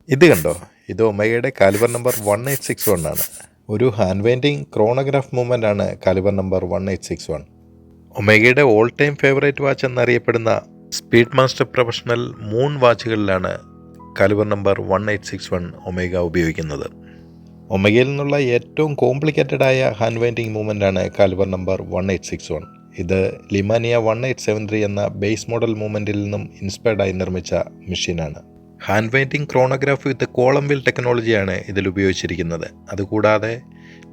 ഇത് കണ്ടോ, ഇത് ഒമേഗയുടെ കാലിബർ നമ്പർ 1861 ആണ്. ഒരു ഹാൻഡ് പെയിൻറ്റിംഗ് ക്രോണോഗ്രാഫ് മൂവ്മെൻ്റ് ആണ് കാലിബർ നമ്പർ 1861. ഒമേഗയുടെ ഓൾ ടൈം ഫേവറേറ്റ് വാച്ച് എന്നറിയപ്പെടുന്ന സ്പീഡ് മാസ്റ്റർ പ്രൊഫഷണൽ മൂൺ വാച്ചുകളിലാണ് കാലിബർ നമ്പർ 1861 ഒമേഗ ഉപയോഗിക്കുന്നത്. ഒമേഗയിൽ നിന്നുള്ള ഏറ്റവും കോംപ്ലിക്കേറ്റഡ് ആയ ഹാൻഡ് പെയിൻറ്റിംഗ് മൂവ്മെൻ്റ് ആണ് കാലിബർ നമ്പർ 1861. ഇത് ലിമാനിയ 1873 എന്ന ബേസ് മോഡൽ മൂവ്മെൻറ്റിൽ നിന്നും ഇൻസ്പയർഡായി നിർമ്മിച്ച മെഷീനാണ്. Hand painting chronograph with column wheel ടെക്നോളജിയാണ് ഇതിൽ ഉപയോഗിച്ചിരിക്കുന്നത്. അതുകൂടാതെ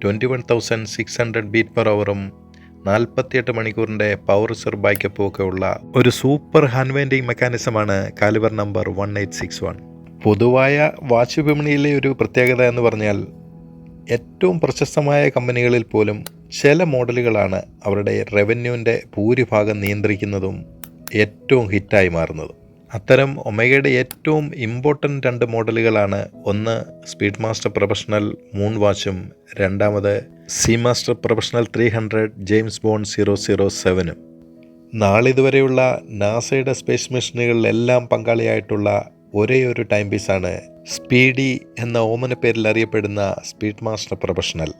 21,600 ബീറ്റ് പെർ അവറും 48 മണിക്കൂറിൻ്റെ പവർ റിസർവ് ബാക്കപ്പും ഒക്കെ ഉള്ള ഒരു സൂപ്പർ ഹാൻഡ് പെയിൻറ്റിംഗ് മെക്കാനിസമാണ് കാലിബർ നമ്പർ 1861. പൊതുവായ വാച്ച് വിപണിയിലെ ഒരു പ്രത്യേകത എന്ന് പറഞ്ഞാൽ ഏറ്റവും പ്രശസ്തമായ കമ്പനികളിൽ പോലും ചില മോഡലുകളാണ് അവരുടെ റവന്യൂവിൻ്റെ ഭൂരിഭാഗം നിയന്ത്രിക്കുന്നതും ഏറ്റവും ഹിറ്റായി മാറുന്നതും. അത്തരം ഒമേഗയുടെ ഏറ്റവും ഇമ്പോർട്ടൻ്റ് 2 മോഡലുകളാണ്, ഒന്ന് സ്പീഡ് മാസ്റ്റർ പ്രൊഫഷണൽ മൂൺ വാച്ചും രണ്ടാമത് sea master professional 300 James Bond 007. നാളിതുവരെയുള്ള നാസയുടെ സ്പേസ് മിഷനുകളിലെല്ലാം പങ്കാളിയായിട്ടുള്ള ഒരേ ഒരു ടൈം പീസാണ് സ്പീഡി എന്ന ഓമന പേരിൽ അറിയപ്പെടുന്ന speed master professional.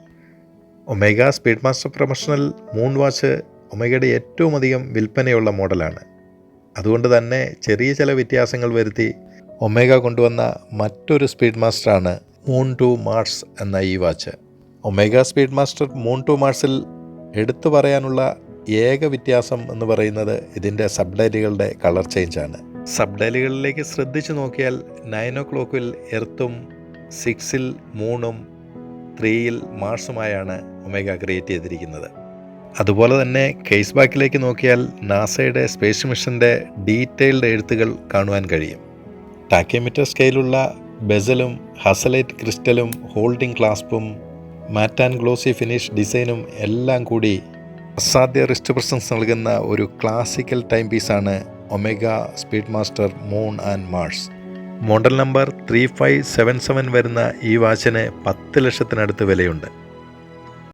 Omega speed master professional moon watch ഒമേഗയുടെ ഏറ്റവും അധികം വിൽപ്പനയുള്ള മോഡലാണ്. അതുകൊണ്ട് തന്നെ ചെറിയ ചില വ്യത്യാസങ്ങൾ വരുത്തി ഒമേഗ കൊണ്ടുവന്ന മറ്റൊരു സ്പീഡ് മാസ്റ്ററാണ് മൂൺ ടു മാർസ് എന്ന ഈ watch. Omega Speedmaster moon to മാർസിൽ എടുത്തു പറയാനുള്ള ഏക വ്യത്യാസം എന്ന് പറയുന്നത് ഇതിൻ്റെ സബ്ഡയലുകളുടെ കളർ ചേഞ്ചാണ്. സബ്ഡയലുകളിലേക്ക് ശ്രദ്ധിച്ചു നോക്കിയാൽ 9 o'clock എർത്തും 6 മൂണും 3 മാർസുമായാണ് ഒമേഗ ക്രിയേറ്റ് ചെയ്തിരിക്കുന്നത്. അതുപോലെ തന്നെ കേസ് ബാക്കിലേക്ക് നോക്കിയാൽ നാസയുടെ സ്പേസ് മിഷൻ്റെ ഡീറ്റെയിൽഡ് എഴുത്തുകൾ കാണുവാൻ കഴിയും. ടാക്കിയോമീറ്റർ സ്കെയിലുള്ള ബെസലും ഹസലൈറ്റ് ക്രിസ്റ്റലും ഹോൾഡിംഗ് ക്ലാസ്പും മാറ്റ് ആൻഡ് ഗ്ലോസി ഫിനിഷ് ഡിസൈനും എല്ലാം കൂടി അസാധ്യ റിസ്റ്റ് പ്രസൻസ് നൽകുന്ന ഒരു ക്ലാസിക്കൽ ടൈം പീസാണ് Omega Speedmaster moon and Mars. Model number 3577 വരുന്ന ഈ വാച്ചിന് 10 ലക്ഷത്തിനടുത്ത് വിലയുണ്ട്.